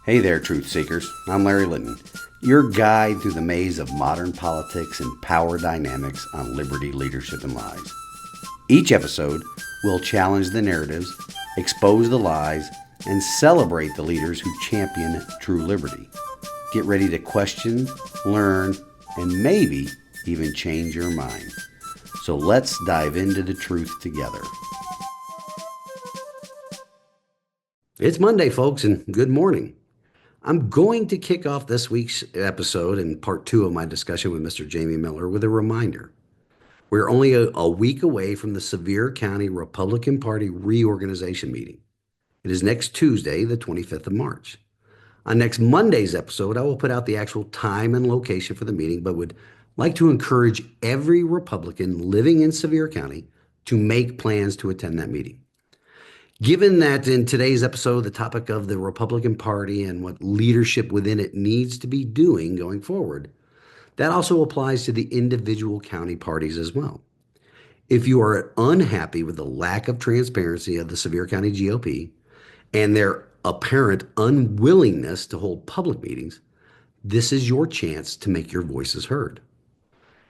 Hey there, truth seekers. I'm Larry Litton, your guide through the maze of modern politics and power dynamics on liberty, leadership, and lies. Each episode will challenge the narratives, expose the lies, and celebrate the leaders who champion true liberty. Get ready to question, learn, and maybe even change your mind. So let's dive into the truth together. It's Monday, folks, and good morning. I'm going to kick off this week's episode and part 2 of my discussion with Mr. Jamie Miller with a reminder. We're only a week away from the Sevier County Republican Party reorganization meeting. It is next Tuesday, the 25th of March. On next Monday's episode, I will put out the actual time and location for the meeting, but would like to encourage every Republican living in Sevier County to make plans to attend that meeting. Given that in today's episode, the topic of the Republican Party and what leadership within it needs to be doing going forward, that also applies to the individual county parties as well. If you are unhappy with the lack of transparency of the Sevier County GOP and their apparent unwillingness to hold public meetings, this is your chance to make your voices heard.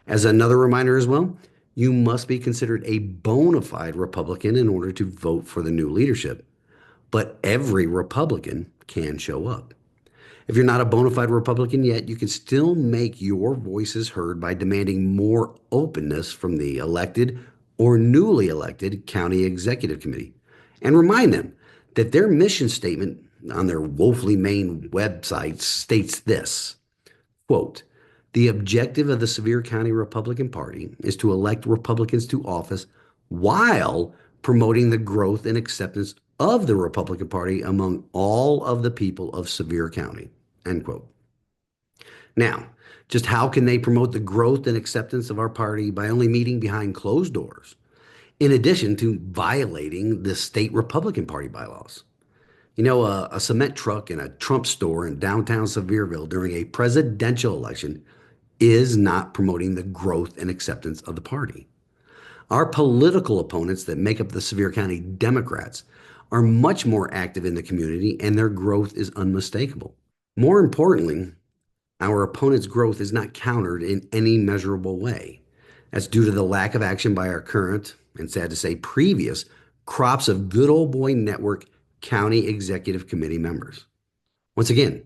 As another reminder as well, you must be considered a bona fide Republican in order to vote for the new leadership. But every Republican can show up. If you're not a bona fide Republican yet, you can still make your voices heard by demanding more openness from the elected or newly elected county executive committee. And remind them that their mission statement on their woefully Maine website states this, quote, "The objective of the Sevier County Republican Party is to elect Republicans to office while promoting the growth and acceptance of the Republican Party among all of the people of Sevier County," end quote. Now, just how can they promote the growth and acceptance of our party by only meeting behind closed doors, in addition to violating the state Republican Party bylaws? You know, a cement truck in a Trump store in downtown Sevierville during a presidential election is not promoting the growth and acceptance of the party. Our political opponents that make up the Sevier County Democrats are much more active in the community, and their growth is unmistakable. More importantly, our opponents' growth is not countered in any measurable way. That's due to the lack of action by our current, and sad to say, previous crops of good old boy network county executive committee members. Once again,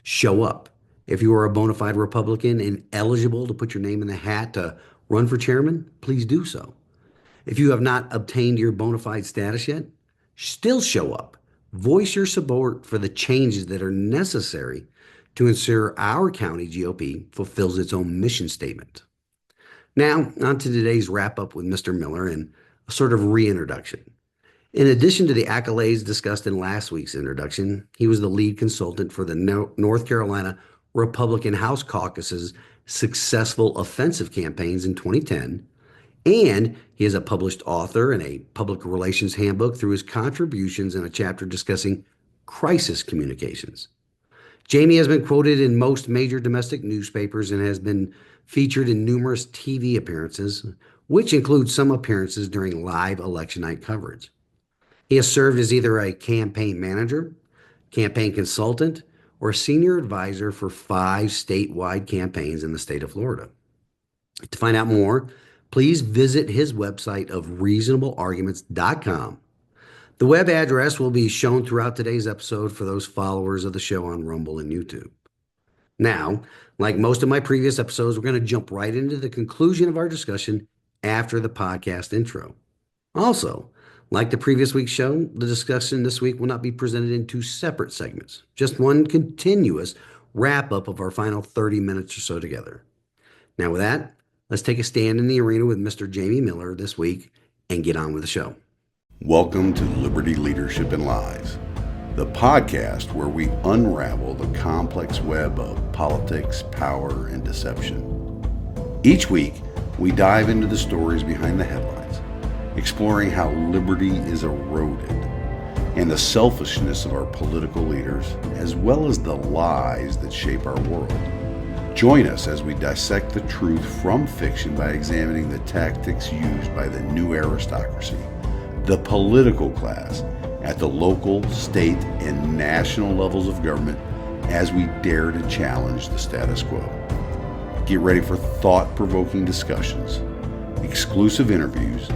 show up. If you are a bona fide Republican and eligible to put your name in the hat to run for chairman, please do so. If you have not obtained your bona fide status yet, still show up. Voice your support for the changes that are necessary to ensure our county GOP fulfills its own mission statement. Now, on to today's wrap up with Mr. Miller and a sort of reintroduction. In addition to the accolades discussed in last week's introduction, he was the lead consultant for the North Carolina Republican House Caucus's successful offensive campaigns in 2010, and he is a published author in a public relations handbook through his contributions in a chapter discussing crisis communications. Jamie has been quoted in most major domestic newspapers and has been featured in numerous TV appearances, which include some appearances during live election night coverage. He has served as either a campaign manager, campaign consultant, or senior advisor for 5 statewide campaigns in the state of Florida. To find out more, please visit his website of reasonablearguments.com. The web address will be shown throughout today's episode for those followers of the show on Rumble and YouTube. Now, like most of my previous episodes, we're going to jump right into the conclusion of our discussion after the podcast intro. Also, like the previous week's show, the discussion this week will not be presented in 2 separate segments, just one continuous wrap-up of our final 30 minutes or so together. Now with that, let's take a stand in the arena with Mr. Jamie Miller this week and get on with the show. Welcome to Liberty, Leadership, and Lies, the podcast where we unravel the complex web of politics, power, and deception. Each week, we dive into the stories behind the headlines, exploring how liberty is eroded and the selfishness of our political leaders, as well as the lies that shape our world. Join us as we dissect the truth from fiction by examining the tactics used by the new aristocracy, the political class, at the local, state, and national levels of government as we dare to challenge the status quo. Get ready for thought-provoking discussions, exclusive interviews,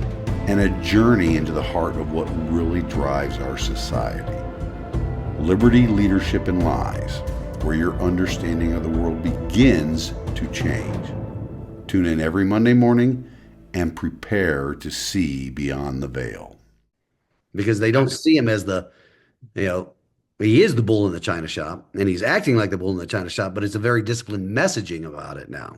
and a journey into the heart of what really drives our society. Liberty, Leadership, and Lies, where your understanding of the world begins to change. Tune in every Monday morning and prepare to see beyond the veil. Because they don't see him as the, you know, he is the bull in the china shop and he's acting like the bull in the china shop, but it's a very disciplined messaging about it now.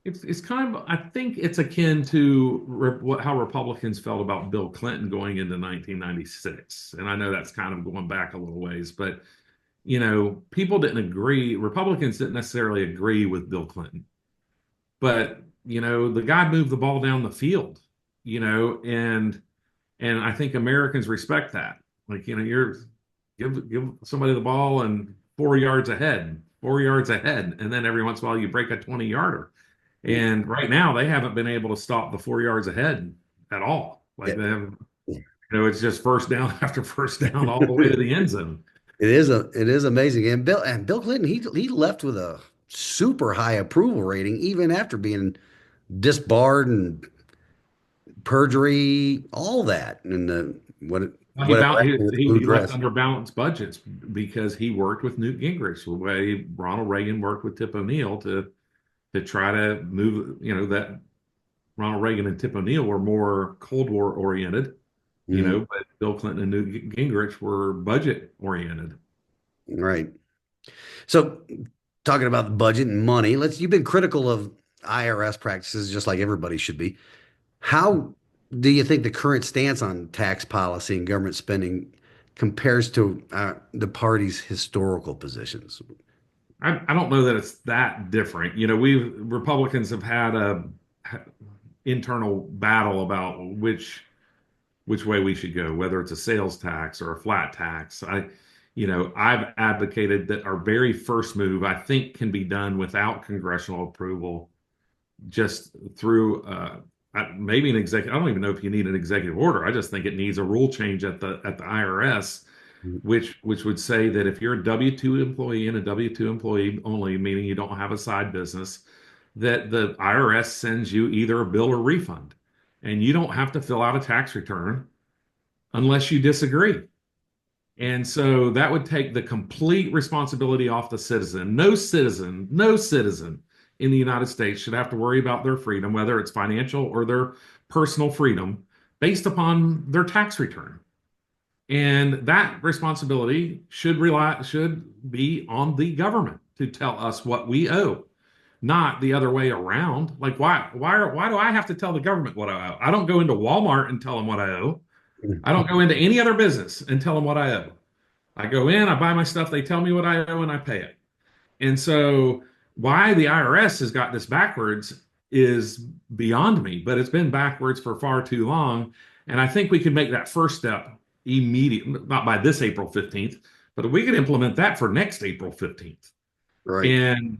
It's kind of, I think it's akin to how Republicans felt about Bill Clinton going into 1996. And I know that's kind of going back a little ways, but people didn't agree. Republicans didn't necessarily agree with Bill Clinton, but the guy moved the ball down the field, and I think Americans respect that. Like, you're give somebody the ball and 4 yards ahead, 4 yards ahead, and then every once in a while you break a 20-yarder. And right now they haven't been able to stop the 4 yards ahead at all. Like they have, it's just first down after first down all the way to the end zone. It is amazing. And Bill Clinton, he left with a super high approval rating, even after being disbarred and perjury, all that. And he left under balanced budgets because he worked with Newt Gingrich the way Ronald Reagan worked with Tip O'Neill to try to move, that Ronald Reagan and Tip O'Neill were more Cold War oriented, but Bill Clinton and Newt Gingrich were budget oriented. Right. So talking about the budget and money, you've been critical of IRS practices just like everybody should be. How do you think the current stance on tax policy and government spending compares to the party's historical positions? I don't know that it's that different. Republicans have had a internal battle about which way we should go, whether it's a sales tax or a flat tax. I've advocated that our very first move, I think, can be done without congressional approval, just through maybe an executive. I don't even know if you need an executive order. I just think it needs a rule change at the IRS, which would say that if you're a W-2 employee and a W-2 employee only, meaning you don't have a side business, that the IRS sends you either a bill or refund, and you don't have to fill out a tax return unless you disagree. And so that would take the complete responsibility off the citizen. No citizen in the United States should have to worry about their freedom, whether it's financial or their personal freedom, based upon their tax return. And that responsibility should be on the government to tell us what we owe, not the other way around. Like, why do I have to tell the government what I owe? I don't go into Walmart and tell them what I owe. I don't go into any other business and tell them what I owe. I go in, I buy my stuff, they tell me what I owe, and I pay it. And so why the IRS has got this backwards is beyond me, but it's been backwards for far too long. And I think we could make that first step immediately, not by this April 15th, but we could implement that for next April 15th. Right. And,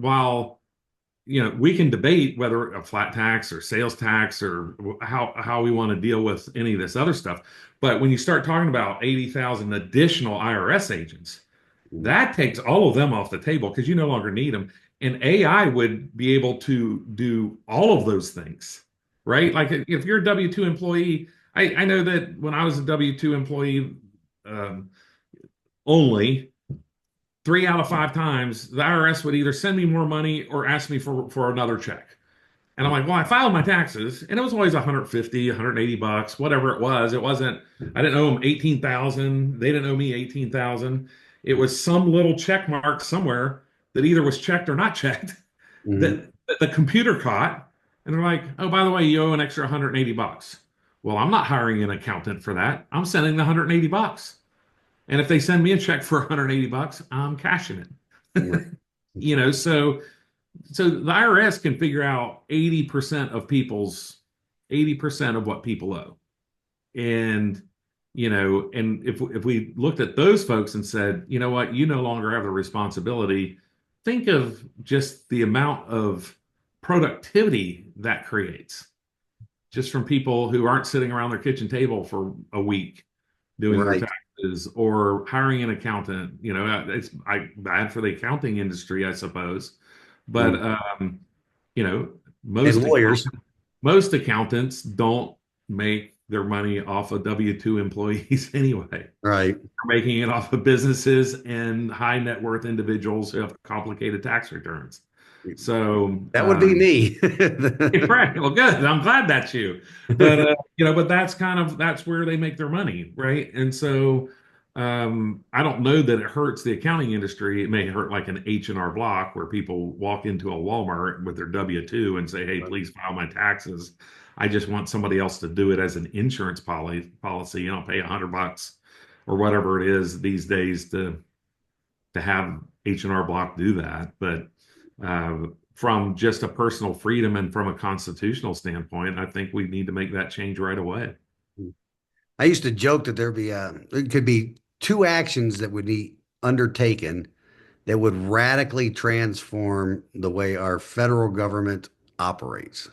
while we can debate whether a flat tax or sales tax or how we want to deal with any of this other stuff. But when you start talking about 80,000 additional IRS agents, that takes all of them off the table because you no longer need them. And AI would be able to do all of those things, right? Like if you're a W-2 employee, I know that when I was a W-2 employee only, 3 out of 5 times, the IRS would either send me more money or ask me for another check. And I'm like, well, I filed my taxes, and it was always 150, 180 bucks, whatever it was. It wasn't, I didn't owe them 18,000. They didn't owe me 18,000. It was some little check mark somewhere that either was checked or not checked that the computer caught. And they're like, oh, by the way, you owe an extra 180 bucks. Well, I'm not hiring an accountant for that. I'm sending the 180 bucks. And if they send me a check for 180 bucks, I'm cashing it. So the IRS can figure out 80% of what people owe. And, and if we looked at those folks and said, you know what, you no longer have the responsibility, think of just the amount of productivity that creates just from people who aren't sitting around their kitchen table for a week doing their taxes. remittances or hiring an accountant. It's bad for the accounting industry, I suppose. But Mm. you know, And most lawyers, most accountants don't make their money off of W-2 employees anyway. right? They're making it off of businesses and high net worth individuals who have complicated tax returns. So, That would be me. right. Well, good. I'm glad that's you. But but that's where they make their money, right? And so I don't know that it hurts the accounting industry. It may hurt like an H&R Block where people walk into a Walmart with their W-2 and say, "Hey, please file my taxes." I just want somebody else to do it as an insurance policy. You don't pay $100 or whatever it is these days to have H&R Block do that. But from just a personal freedom and from a constitutional standpoint, I think we need to make that change right away. I used to joke that there could be two actions that would be undertaken that would radically transform the way our federal government operates.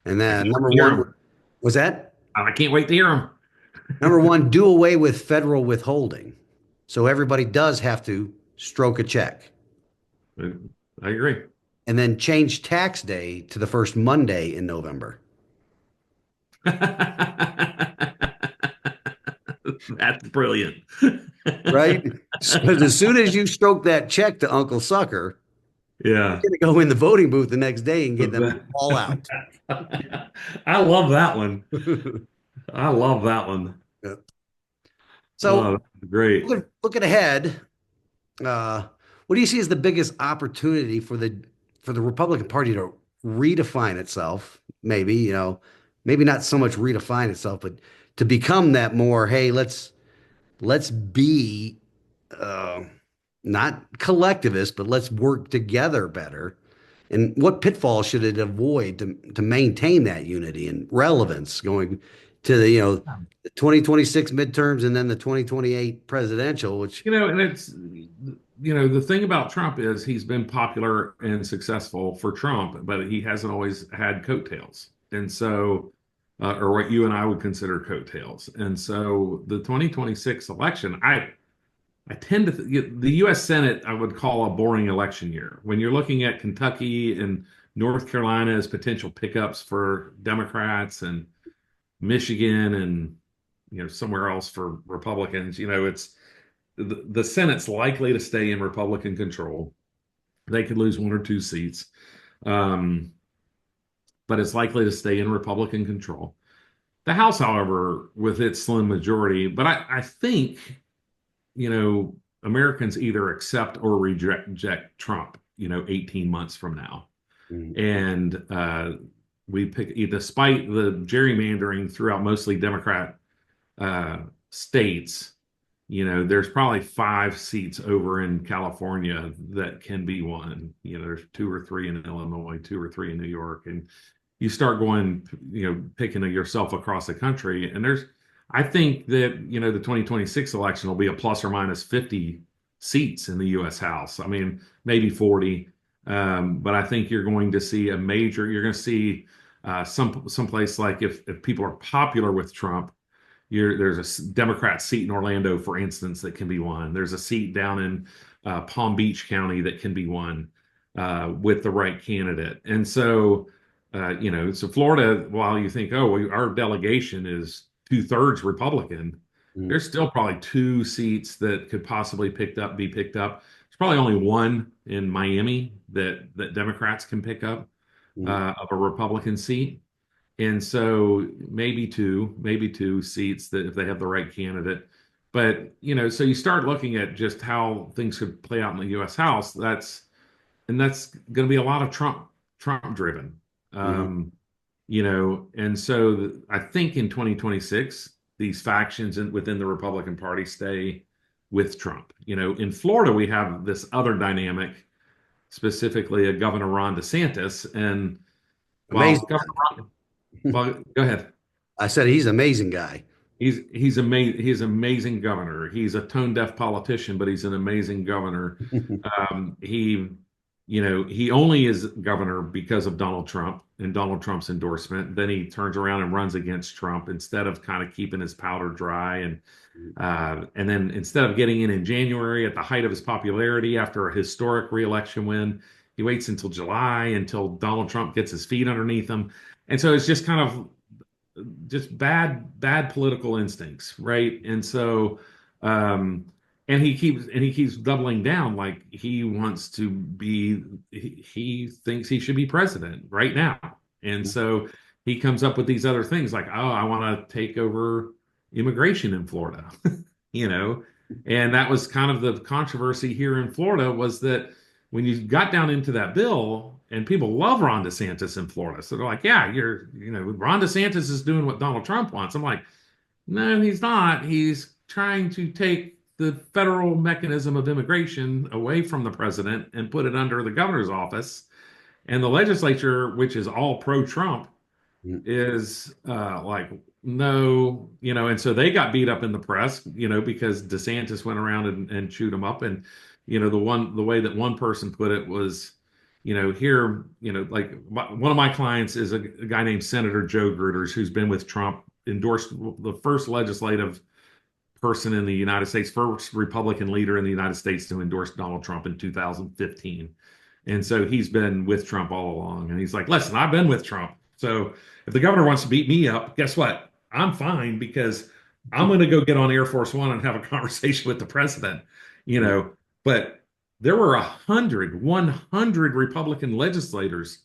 And I then can't number hear one them. was that I can't wait to hear them. number one, do away with federal withholding. So everybody does have to stroke a check. I agree. And then change tax day to the first Monday in November. That's brilliant. Right? So as soon as you stroke that check to Uncle Sucker, you're Yeah. going to go in the voting booth the next day and get them all out. I love that one. I love that one. Yeah. Oh, So that's great. looking ahead, what do you see as the biggest opportunity for the Republican Party to redefine itself? Maybe, maybe not so much redefine itself, but to become that more, hey, let's be uh, not collectivist, but let's work together better. And what pitfalls should it avoid to maintain that unity and relevance going to the 2026 midterms and then the 2028 presidential, which And the thing about Trump is he's been popular and successful for Trump, but he hasn't always had coattails. And so, or what you and I would consider coattails. And so the 2026 election, I tend to the U.S. Senate I would call a boring election year. When you're looking at Kentucky and North Carolina as potential pickups for Democrats and Michigan and somewhere else for Republicans, it's the Senate's likely to stay in Republican control. They could lose one or two seats, um, but it's likely to stay in Republican control. The House, however, with its slim majority, but I think Americans either accept or reject Trump, 18 months from now. mm, And we pick, despite the gerrymandering throughout mostly Democrat states, there's probably 5 seats over in California that can be won. There's 2 or 3 in Illinois, 2 or 3 in New York, and you start going, picking yourself across the country. And I think that, the 2026 election will be a plus or minus 50 seats in the U.S. House. I mean, maybe 40. But I think you're going to see you're going to see someplace like if people are popular with Trump, there's a Democrat seat in Orlando, for instance, that can be won. There's a seat down in Palm Beach County that can be won with the right candidate. And so, so Florida, while you think, oh, well, our delegation is 2/3 Republican, mm, there's still probably 2 seats that could possibly be picked up. There's probably only one in Miami that Democrats can pick up mm, of a Republican seat. And so maybe two seats that if they have the right candidate. But, so you start looking at just how things could play out in the US House. That's going to be a lot of Trump driven. mm, And so I think in 2026, these factions within the Republican Party stay with Trump. In Florida, we have this other dynamic, specifically a Governor Ron DeSantis. And while amazing. Governor well, go ahead. I said he's an amazing guy. He's amazing. He's an amazing governor. He's a tone deaf politician, but he's an amazing governor. He, he only is governor because of Donald Trump and Donald Trump's endorsement. Then he turns around and runs against Trump instead of kind of keeping his powder dry. And then instead of getting in January at the height of his popularity after a historic reelection win, he waits until July until Donald Trump gets his feet underneath him. And so it's just kind of just bad political instincts, right? And so um and he keeps doubling down, like he wants to be he thinks he should be president right now. And so he comes up with these other things like, oh, I want to take over immigration in Florida. you know and that was kind of the controversy here in Florida, was that when you got down into that bill, and people love Ron DeSantis in Florida, so they're like, yeah, Ron DeSantis is doing what Donald Trump wants. I'm like, no, he's not. He's trying to take the federal mechanism of immigration away from the president and put it under the governor's office. And the legislature, which is all pro-Trump, Mm. is like, no, and so they got beat up in the press, because DeSantis went around and chewed them up. And the way that one person put it was, here, like one of my clients is a guy named Senator Joe Gruters, who's been with Trump, endorsed the first legislative person in the United States, first Republican leader in the United States to endorse Donald Trump in 2015. And so he's been with Trump all along. And he's like, listen, I've been with Trump. So if the governor wants to beat me up, guess what? I'm fine, because I'm going to go get on Air Force One and have a conversation with the president, you know. But there were 100 Republican legislators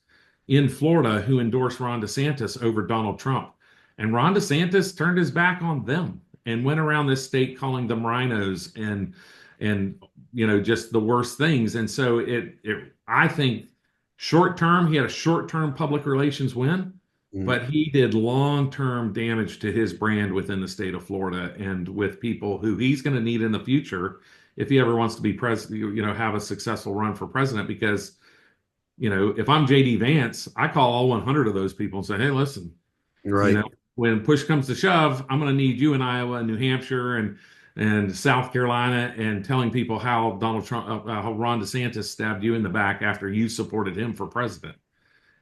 in Florida who endorsed Ron DeSantis over Donald Trump. And Ron DeSantis turned his back on them and went around this state calling them rhinos and just the worst things. And so I think short term, he had a short term public relations win, but he did long term damage to his brand within the state of Florida and with people who he's going to need in the future if he ever wants to be president, have a successful run for president. Because, if I'm JD Vance, I call all 100 of those people and say, hey, listen, Right. when push comes to shove, I'm going to need you in Iowa and New Hampshire and South Carolina, and telling people how Donald Trump, how Ron DeSantis stabbed you in the back after you supported him for president.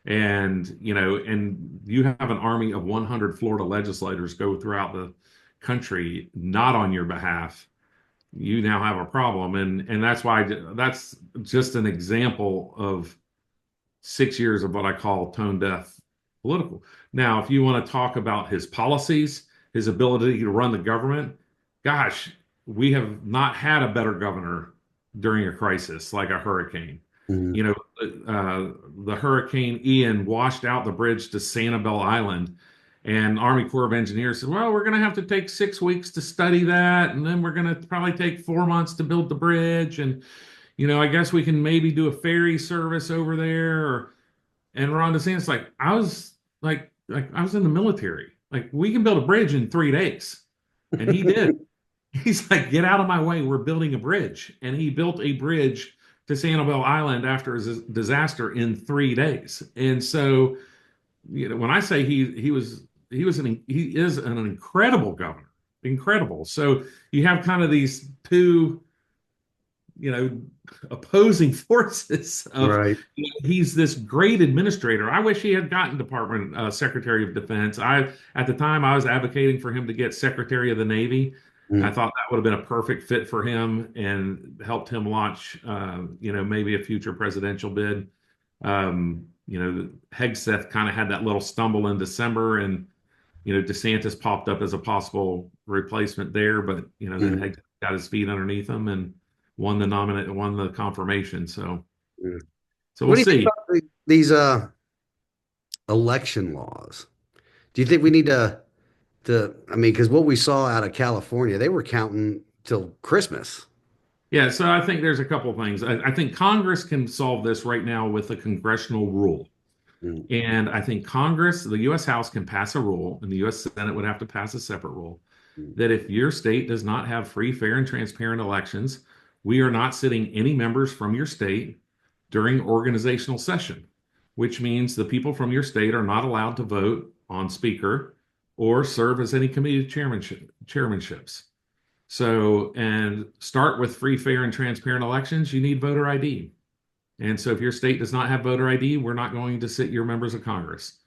And you have an army of 100 Florida legislators go throughout the country not on your behalf. You now have a problem, and that's just an example of 6 years of what I call tone deaf political. Now, if you want to talk about his policies, his ability to run the government, gosh, we have not had a better governor during a crisis like a hurricane. Mhm. The Hurricane Ian washed out the bridge to Sanibel Island, and Army Corps of Engineers said, well, we're going to have to take 6 weeks to study that, and then we're going to probably take 4 months to build the bridge. And, I guess we can maybe do a ferry service over there. And Ron DeSantis, like I was in the military. Like, we can build a bridge in 3 days. And he did. He's like, get out of my way. We're building a bridge. And he built a bridge to Sanibel Island after a disaster in 3 days. And so, when I say he is an incredible governor, incredible. So you have kind of these two, opposing forces of, Right. he's this great administrator. I wish he had gotten Department Secretary of Defense. At the time, I was advocating for him to get Secretary of the Navy. I Mm. thought that would have been a perfect fit for him and helped him launch, maybe a future presidential bid. Hegseth kind of had that little stumble in December, and DeSantis popped up as a possible replacement there, but then Mm. Hegseth got his feet underneath him and won the confirmation. So Mm. so What we'll do you think see. about these election laws? Do you think we need I mean, because what we saw out of California, they were counting till Christmas. Yeah, so I think there's a couple of things. I think Congress can solve this right now with a congressional rule. Mm. And I think Congress, the U.S. House, can pass a rule, and the U.S. Senate would have to pass a separate rule, Mm. that if your state does not have free, fair, and transparent elections, we are not sitting any members from your state during organizational session, which means the people from your state are not allowed to vote on speaker or serve as any committee chairmanships. So, and start with free, fair, and transparent elections, you need voter ID. And so if your state does not have voter ID, we're not going to sit your members of Congress.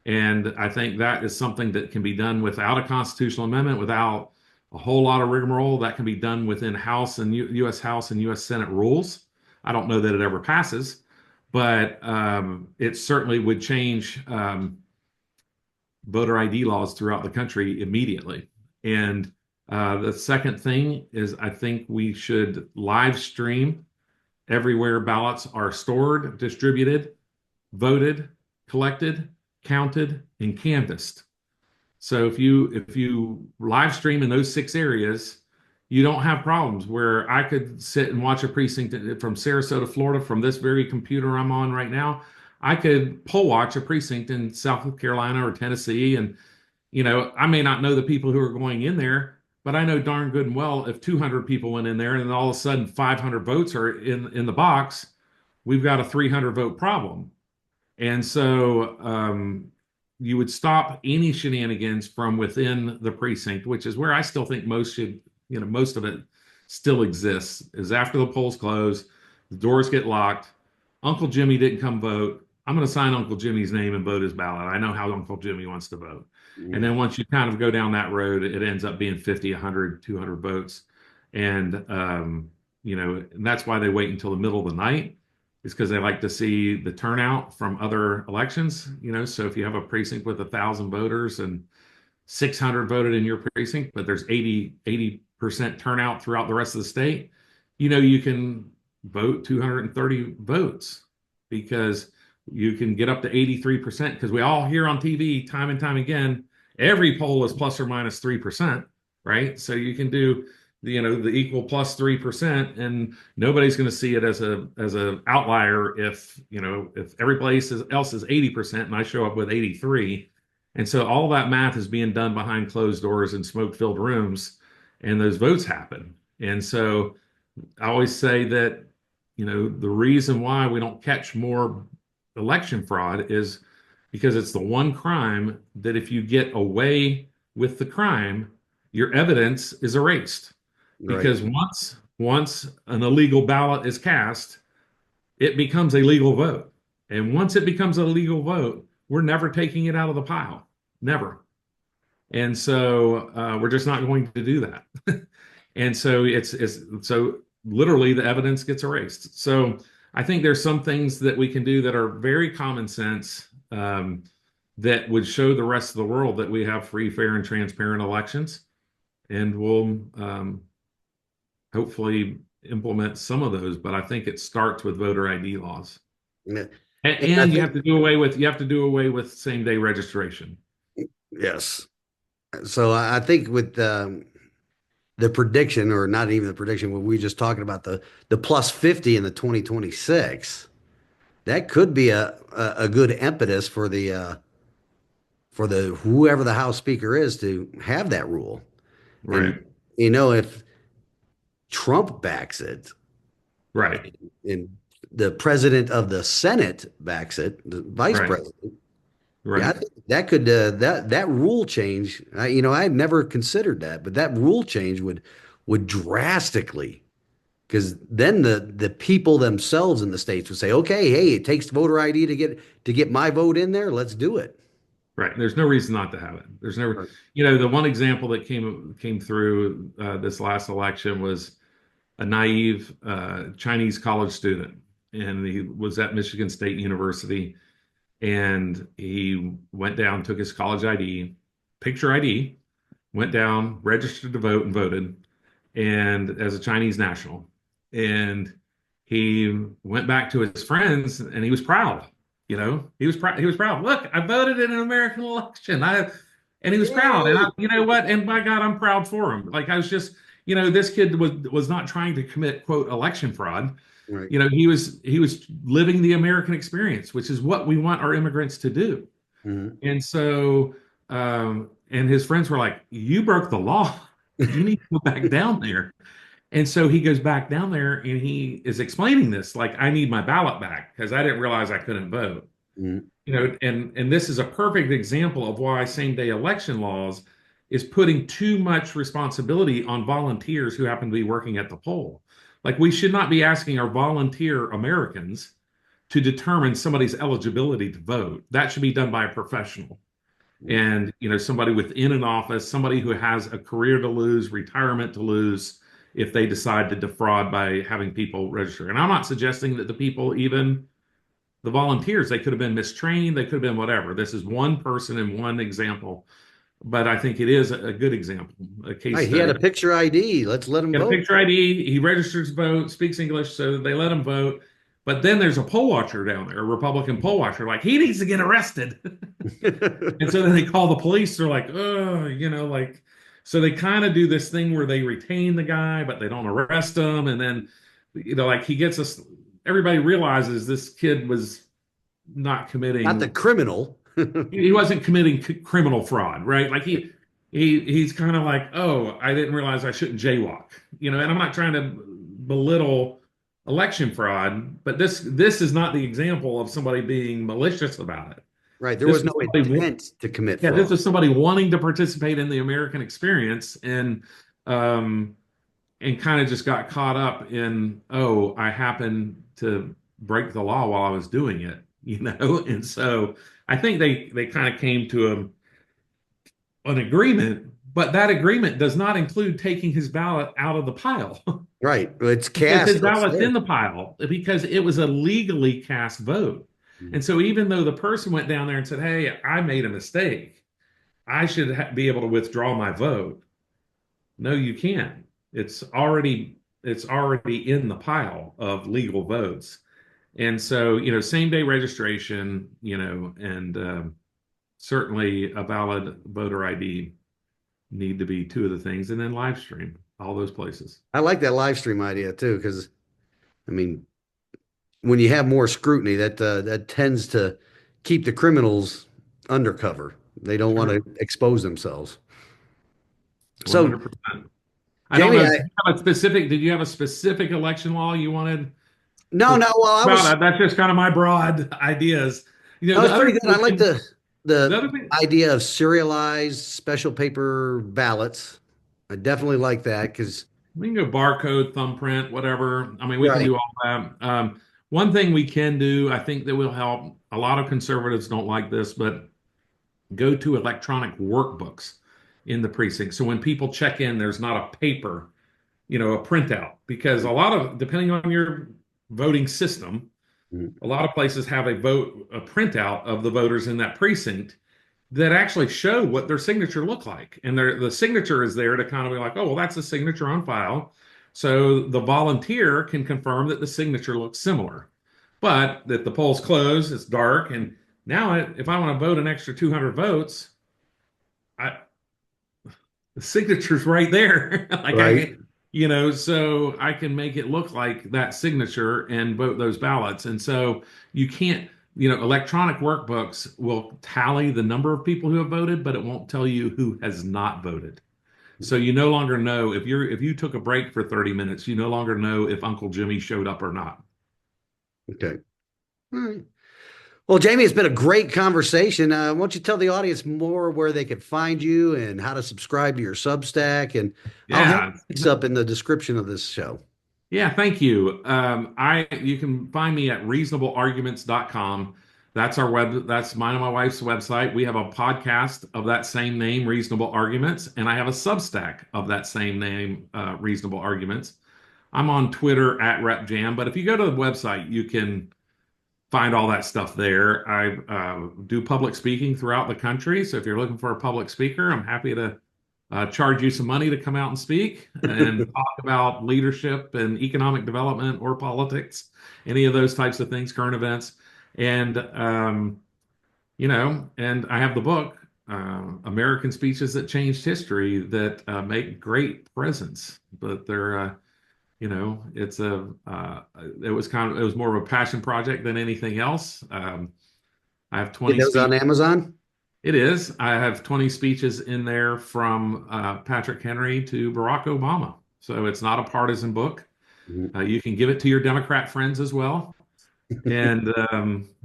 And I think that is something that can be done without a constitutional amendment, without a whole lot of rigmarole. That can be done within House and U.S. House and U.S. Senate rules. I don't know that it ever passes, but it certainly would change voter ID laws throughout the country immediately. And the second thing is I think we should live stream everywhere ballots are stored, distributed, voted, collected, counted, and canvassed. So if you live stream in those 6 areas, you don't have problems where I could sit and watch a precinct from Sarasota, Florida, from this very computer I'm on right now. I could poll watch a precinct in South Carolina or Tennessee, and I may not know the people who are going in there, but I know darn good and well if 200 people went in there and all of a sudden 500 votes are in the box, we've got a 300 vote problem. And so you would stop any shenanigans from within the precinct, which is where I still think most of it still exists, is after the polls close, the doors get locked. Uncle Jimmy didn't come vote. I'm going to sign Uncle Jimmy's name and vote his ballot. I know how Uncle Jimmy wants to vote. And then once you kind of go down that road, it ends up being 50, 100, 200 votes. And, and that's why they wait until the middle of the night, is because they like to see the turnout from other elections. So if you have a precinct with 1,000 voters and 600 voted in your precinct, but there's 80% turnout throughout the rest of the state, you can vote 230 votes because you can get up to 83%, because we all hear on TV time and time again, every poll is plus or minus 3%, right? So you can do the equal plus 3%, and nobody's going to see it as a outlier if everybody else is 80% and I show up with 83. And so all that math is being done behind closed doors in smoke-filled rooms, and those votes happen. And so I always say that the reason why we don't catch more election fraud is because it's the one crime that if you get away with the crime, your evidence is erased. Right. Because once an illegal ballot is cast, it becomes a legal vote. And once it becomes a legal vote, we're never taking it out of the pile. Never. And so we're just not going to do that. And so so literally the evidence gets erased. So I think there's some things that we can do that are very common sense, that would show the rest of the world that we have free, fair, and transparent elections. And we'll hopefully implement some of those, but I think it starts with voter ID laws. Yeah. And you have to do away with same-day registration. Yes. So I think with the prediction, or not even the prediction, when we were just talking about the plus 50 in the 2026, that could be a good impetus for the whoever the House Speaker is to have that rule. Right. And, if Trump backs it, Right. and the president of the Senate backs it, the vice Right. president, Right. yeah, I think that could that rule change. I had never considered that, but that rule change would drastically, because then the people themselves in the states would say, okay, hey, it takes voter ID to get my vote in there. Let's do it. Right. There's no reason not to have it. There's never, Right. the one example that came through this last election was a naive Chinese college student, and he was at Michigan State University, and he went down, took his college ID, picture ID, went down, registered to vote, and voted, and as a Chinese national. And he went back to his friends, and he was proud. He was proud. He was proud. Look, I voted in an American election. And he was proud. And you know what? And by God, I'm proud for him. Like, I was just, this kid was not trying to commit, quote, election fraud. Right. He was living the American experience, which is what we want our immigrants to do. Mhm. And so, and his friends were like, "You broke the law. You need to go back down there." And so he goes back down there and he is explaining this, like, I need my ballot back because I didn't realize I couldn't vote. Mhm. And this is a perfect example of why same-day election laws is putting too much responsibility on volunteers who happen to be working at the poll. Like we should not be asking our volunteer Americans to determine somebody's eligibility to vote. That should be done by a professional. And, somebody within an office, somebody who has a career to lose, retirement to lose, if they decide to defraud by having people register. And I'm not suggesting that the people, even the volunteers, they could have been mistrained, they could have been whatever. This is one person and one example, but I think it is a good example, a case Right. He had study. a picture ID. Let's let him Got a vote. picture ID. He registers to vote, speaks English, so they let him vote. But then there's a poll watcher down there, a Republican poll watcher, like he needs to get arrested. And so then they call the police. They're like, oh, so they kind of do this thing where they retain the guy, but they don't arrest him. And then, like he gets us, everybody realizes this kid was not Not the committing, criminal. he wasn't committing criminal fraud, right? Like he's kind of like, oh, I didn't realize I shouldn't jaywalk, and I'm not trying to belittle election fraud, but this is not the example of somebody being malicious about it. Right. There This was is no somebody, intent to commit yeah, this fraud. is somebody wanting to participate in the American experience um, and kind of just got caught up in, oh, I happened to break the law while I was doing it, And so I think they kind of came to an agreement, but that agreement does not include taking his ballot out of the pile. Right. It's Because cast. his It's ballot's there. in the pile because it was a legally cast vote. And so even though the person went down there and said, "Hey, I made a mistake. I should be able to withdraw my vote." No, you can't. It's already in the pile of legal votes. And so, same day registration, and certainly a valid voter ID need to be two of the things, and then live stream all those places. I like that live stream idea too, because I mean, when you have more scrutiny, that tends to keep the criminals undercover. They don't want Sure, to expose themselves. So, 100%. I don't Jamie, know. Did you have a specific election law you wanted no, to no. talk Well, about? That's just kind of my broad ideas. that The was other pretty thing good. I we like can, the the other thing, idea of serialized special paper ballots. I definitely like that because we can go barcode, thumbprint, whatever. I mean, we can right. do all that. One thing we can do, I think that will help. A lot of conservatives don't like this, but go to electronic workbooks in the precinct. So when people check in, there's not a paper, a printout, because depending on your voting system, Mhm. a lot of places have a printout of the voters in that precinct that actually show what their signature look like. And the signature is there to kind of be like, oh, well, that's a signature on file. So the volunteer can confirm that the signature looks similar. But that the polls close, it's dark, and now if I want to vote an extra 200 votes, I the signature's right there. Like I Right. can, so I can make it look like that signature and vote those ballots. And so you can't, electronic workbooks will tally the number of people who have voted, but it won't tell you who has not voted. So you no longer know if you took a break for 30 minutes, you no longer know if Uncle Jimmy showed up or not. Okay. All right. Well, Jamie, it's been a great conversation. Why don't you tell the audience more where they can find you and how to subscribe to your Substack? And I'll have Yeah. links up in the description of this show. Yeah, thank you. You can find me at reasonablearguments.com. That's mine and my wife's website. We have a podcast of that same name, Reasonable Arguments, and I have a Substack of that same name, Reasonable Arguments. I'm on Twitter at RepJam, but if you go to the website, you can find all that stuff there. I do public speaking throughout the country, so if you're looking for a public speaker, I'm happy to charge you some money to come out and speak and talk about leadership and economic development or politics, any of those types of things, current events. And, and I have the book, American Speeches That Changed History, that make great presents, but they're, it was more of a passion project than anything else. I have Get 20 those on speeches. Amazon. It is. I have 20 speeches in there from Patrick Henry to Barack Obama. So it's not a partisan book. Mhm. You can give it to your Democrat friends as well. And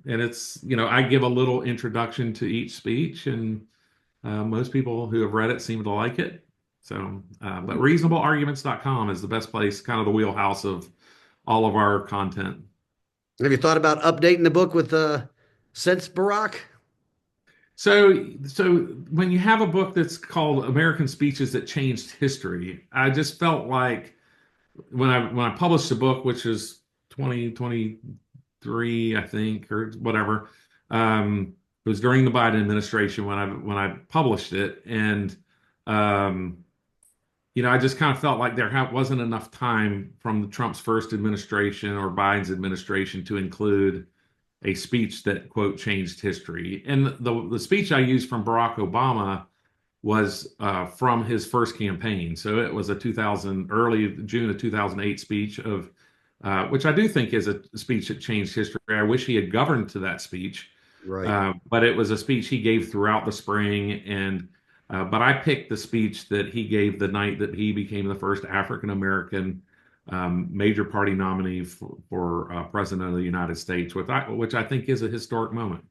it's, I give a little introduction to each speech, and most people who have read it seem to like it. But reasonablearguments.com is the best place, kind of the wheelhouse of all of our content. Have you thought about updating the book with since Barack? So when you have a book that's called American Speeches That Changed History, I just felt like when I published the book, which is 2023, I think, or whatever, it was during the Biden administration when I published it, and um, I just kind of felt like wasn't enough time from Trump's first administration or Biden's administration to include a speech that, quote, changed history. And the speech I used from Barack Obama was from his first campaign. So it was a 2000 early June of 2008 speech of which I do think is a speech that changed history. I wish he had governed to that speech, Right. but it was a speech he gave throughout the spring. And but I picked the speech that he gave the night that he became the first African American major party nominee for president of the United States, which I think is a historic moment.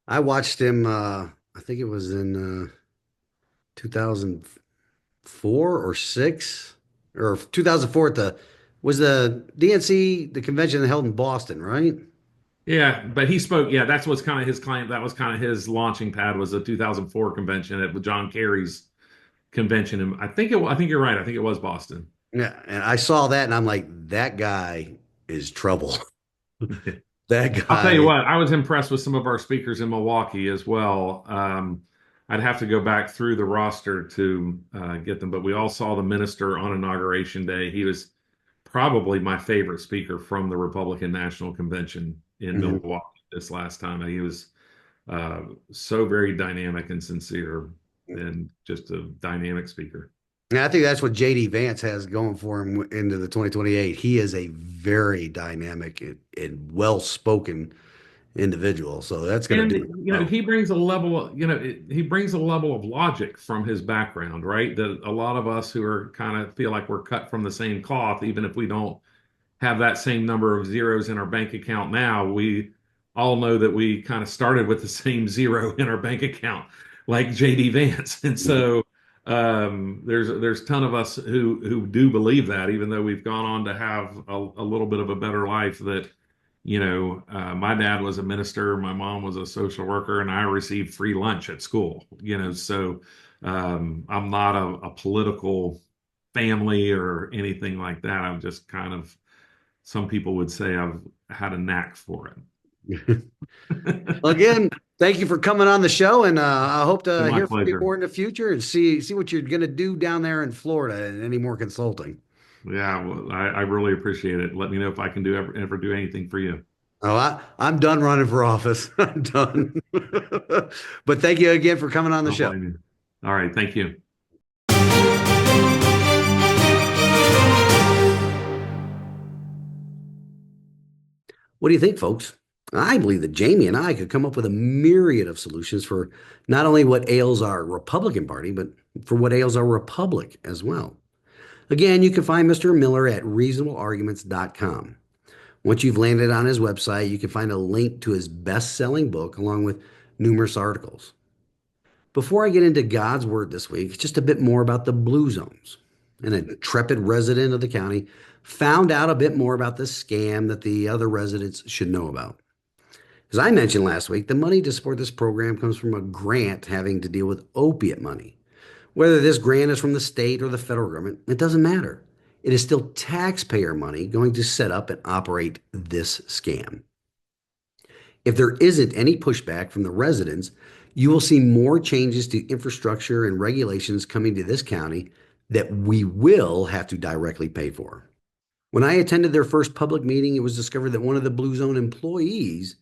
I watched him, I think it was in 2004 or six or 2004 at was the DNC, the convention held in Boston, right? Yeah, but he spoke. Yeah, that's what's kind of his claim. That was kind of his launching pad was the 2004 convention at John Kerry's convention. And I think you're right. I think it was Boston. Yeah. And I saw that and I'm like, that guy is trouble. That I'll tell you guy. what, I was impressed with some of our speakers in Milwaukee as well. I'd have to go back through the roster to get them, but we all saw the minister on Inauguration Day. He was probably my favorite speaker from the Republican National Convention in Mhm. Milwaukee this last time. He was so very dynamic and sincere and just a dynamic speaker. Yeah, I think that's what JD Vance has going for him into the 2028. He is a very dynamic and well-spoken individual. So that's going And to do it. Oh. he brings a level, he brings a level of logic from his background, right? That a lot of us who are kind of feel like we're cut from the same cloth, even if we don't have that same number of zeros in our bank account now, we all know that we kind of started with the same zero in our bank account, like JD Vance. And so there's a ton of us who do believe that, even though we've gone on to have a little bit of a better life. That my dad was a minister, my mom was a social worker, and I received free lunch at school. So I'm not a political family or anything like that. I'm just kind of, some people would say I've had a knack for Well, it. again, thank you for coming on the show, and I hope to My hear from you pleasure. more in the future and see what you're going to do down there in Florida and any more consulting. Yeah, well, I really appreciate it. Let me know if I can ever do anything for you. Oh, I'm done running for office. I'm done. But thank you again for coming on the Don't show. blame you. All right, thank you. What do you think, folks? I believe that Jamie and I could come up with a myriad of solutions for not only what ails our Republican Party, but for what ails our Republic as well. Again, you can find Mr. Miller at reasonablearguments.com. Once you've landed on his website, you can find a link to his best-selling book along with numerous articles. Before I get into God's Word this week, just a bit more about the Blue Zones. An intrepid resident of the county found out a bit more about this scam that the other residents should know about. As I mentioned last week, the money to support this program comes from a grant having to deal with opiate money. Whether this grant is from the state or the federal government, it doesn't matter. It is still taxpayer money going to set up and operate this scam. If there isn't any pushback from the residents, you will see more changes to infrastructure and regulations coming to this county that we will have to directly pay for. When I attended their first public meeting, it was discovered that one of the Blue Zone employees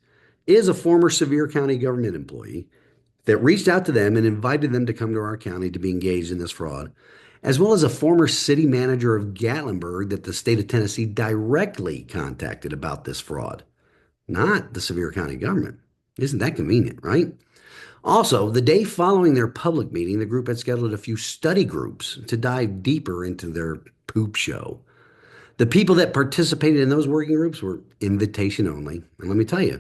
is a former Sevier County government employee that reached out to them and invited them to come to our county to be engaged in this fraud, as well as a former city manager of Gatlinburg that the state of Tennessee directly contacted about this fraud, not the Sevier County government. Isn't that convenient, right? Also, the day following their public meeting, the group had scheduled a few study groups to dive deeper into their poop show. The people that participated in those working groups were invitation only. And let me tell you,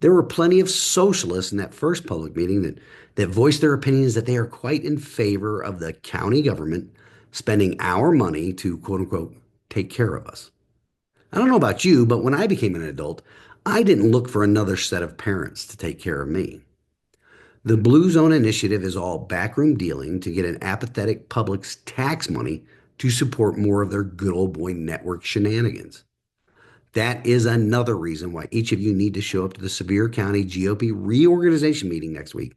There were plenty of socialists in that first public meeting that voiced their opinions that they are quite in favor of the county government spending our money to quote unquote take care of us. I don't know about you, but when I became an adult, I didn't look for another set of parents to take care of me. The Blue Zone Initiative is all backroom dealing to get an apathetic public's tax money to support more of their good old boy network shenanigans. That is another reason why each of you need to show up to the Sevier County GOP reorganization meeting next week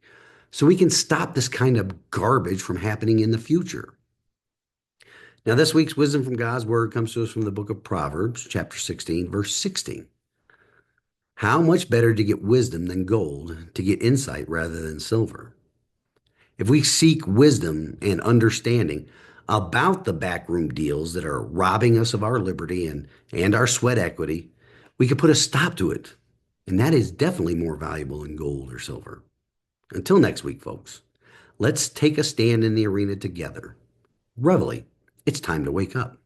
so we can stop this kind of garbage from happening in the future. Now, this week's wisdom from God's word comes to us from the book of Proverbs, chapter 16, verse 16. How much better to get wisdom than gold, to get insight rather than silver? If we seek wisdom and understanding about the backroom deals that are robbing us of our liberty and our sweat equity, we could put a stop to it. And that is definitely more valuable than gold or silver. Until next week, folks, let's take a stand in the arena together. Reveille, it's time to wake up.